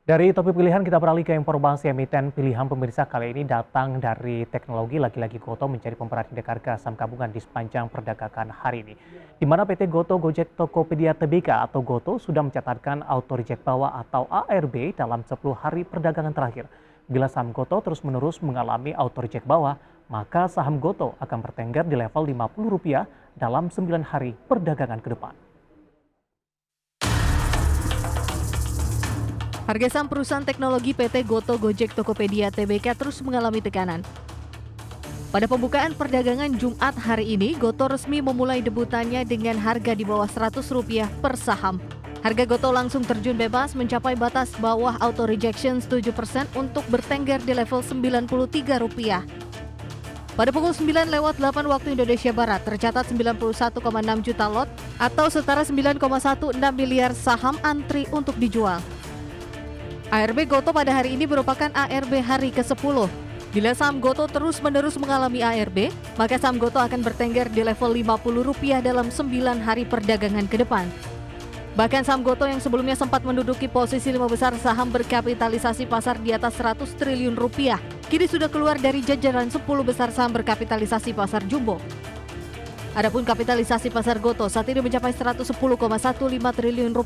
Dari topik pilihan kita beralih ke informasi emiten pilihan pemirsa kali ini datang dari teknologi lagi-lagi Goto menjadi pemerhati harga saham gabungan di sepanjang perdagangan hari ini. Di mana PT Goto Gojek Tokopedia Tbk atau Goto sudah mencatatkan auto reject bawah atau ARB dalam 10 hari perdagangan terakhir. Bila saham Goto terus-menerus mengalami auto reject bawah, maka saham Goto akan bertengger di level Rp50 dalam 9 hari perdagangan ke depan. Harga saham perusahaan teknologi PT Goto Gojek Tokopedia Tbk terus mengalami tekanan. Pada pembukaan perdagangan Jumat hari ini, Goto resmi memulai debutannya dengan harga di bawah Rp100 per saham. Harga Goto langsung terjun bebas mencapai batas bawah auto rejection 7% untuk bertengger di level Rp93. Pada pukul 9:08 waktu Indonesia Barat, tercatat 91,6 juta lot atau setara 9,16 miliar saham antri untuk dijual. ARB Goto pada hari ini merupakan ARB hari ke-10. Bila saham Goto terus-menerus mengalami ARB, maka saham Goto akan bertengger di level Rp50 dalam 9 hari perdagangan ke depan. Bahkan saham Goto yang sebelumnya sempat menduduki posisi 5 besar saham berkapitalisasi pasar di atas Rp100 triliun, kini sudah keluar dari jajaran 10 besar saham berkapitalisasi pasar jumbo. Adapun kapitalisasi pasar Goto saat ini mencapai Rp110,15 triliun.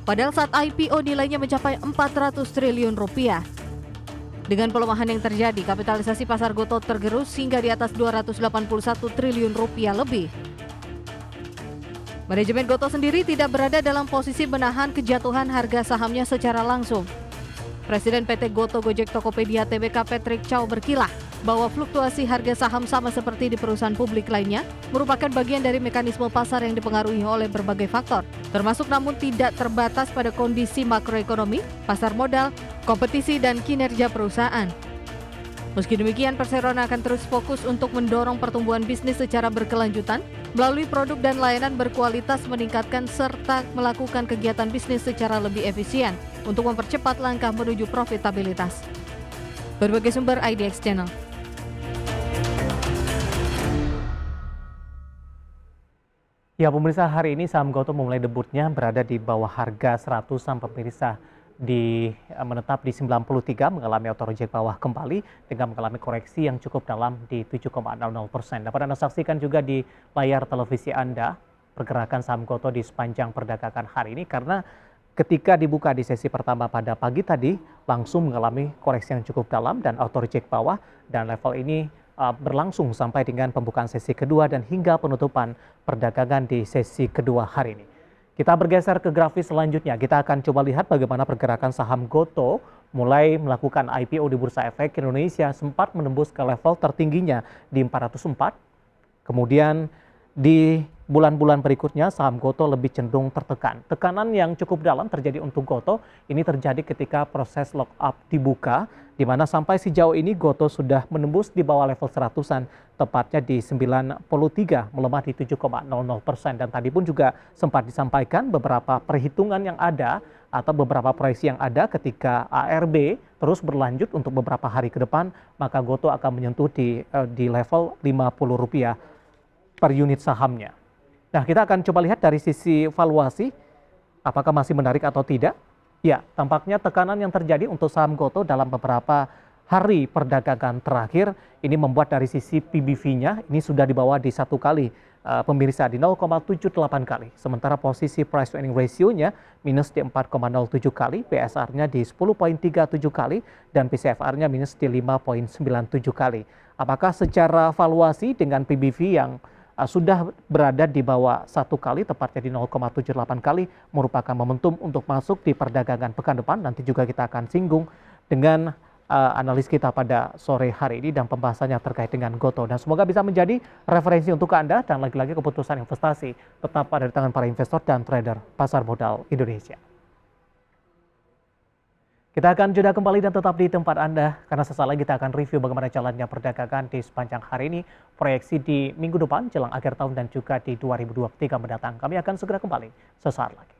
Padahal saat IPO nilainya mencapai Rp400 triliun. Dengan pelemahan yang terjadi, kapitalisasi pasar Goto tergerus hingga di atas Rp281 triliun lebih. Manajemen Goto sendiri tidak berada dalam posisi menahan kejatuhan harga sahamnya secara langsung. Presiden PT Goto Gojek Tokopedia Tbk Patrick Chow berkilah bahwa fluktuasi harga saham sama seperti di perusahaan publik lainnya merupakan bagian dari mekanisme pasar yang dipengaruhi oleh berbagai faktor, termasuk namun tidak terbatas pada kondisi makroekonomi, pasar modal, kompetisi, dan kinerja perusahaan. Meski demikian, perseroan akan terus fokus untuk mendorong pertumbuhan bisnis secara berkelanjutan melalui produk dan layanan berkualitas, meningkatkan serta melakukan kegiatan bisnis secara lebih efisien untuk mempercepat langkah menuju profitabilitas. Berbagai sumber IDX Channel. Ya pemirsa, hari ini saham Goto memulai debutnya berada di bawah harga 100 saham pemirsa menetap di 93, mengalami auto reject bawah kembali dengan mengalami koreksi yang cukup dalam di 7,00%. Dapat Anda saksikan juga di layar televisi Anda pergerakan saham Goto di sepanjang perdagangan hari ini, karena ketika dibuka di sesi pertama pada pagi tadi langsung mengalami koreksi yang cukup dalam dan auto reject bawah, dan level ini berlangsung sampai dengan pembukaan sesi kedua dan hingga penutupan perdagangan di sesi kedua hari ini. Kita bergeser ke grafis selanjutnya. Kita akan coba lihat bagaimana pergerakan saham Goto mulai melakukan IPO di Bursa Efek Indonesia, sempat menembus ke level tertingginya di 404. Kemudian di bulan-bulan berikutnya saham Goto lebih cenderung tertekan. Tekanan yang cukup dalam terjadi untuk Goto ini terjadi ketika proses lockup dibuka, di mana sampai sejauh ini Goto sudah menembus di bawah level 100-an, tepatnya di 93, melemah di 7,00%. Dan tadi pun juga sempat disampaikan beberapa perhitungan yang ada atau beberapa proyeksi yang ada ketika ARB terus berlanjut untuk beberapa hari ke depan, maka Goto akan menyentuh di level Rp50 per unit sahamnya. Nah, kita akan coba lihat dari sisi valuasi, apakah masih menarik atau tidak. Ya, tampaknya tekanan yang terjadi untuk saham Goto dalam beberapa hari perdagangan terakhir ini membuat dari sisi PBV-nya ini sudah dibawa di 1 kali pemirsa di 0,78 kali. Sementara posisi price to earning ratio-nya minus di 4,07 kali, PSR-nya di 10,37 kali, dan PCFR-nya minus di 5,97 kali. Apakah secara valuasi dengan PBV yang sudah berada di bawah 1 kali, tepatnya di 0,78 kali, merupakan momentum untuk masuk di perdagangan pekan depan? Nanti juga kita akan singgung dengan analis kita pada sore hari ini dan pembahasannya terkait dengan Goto. Dan semoga bisa menjadi referensi untuk Anda, dan lagi-lagi keputusan investasi tetap ada di tangan para investor dan trader pasar modal Indonesia. Kita akan jeda kembali dan tetap di tempat Anda, karena sesaat lagi kita akan review bagaimana jalannya perdagangan di sepanjang hari ini, proyeksi di minggu depan jelang akhir tahun dan juga di 2023 mendatang. Kami akan segera kembali sesaat lagi.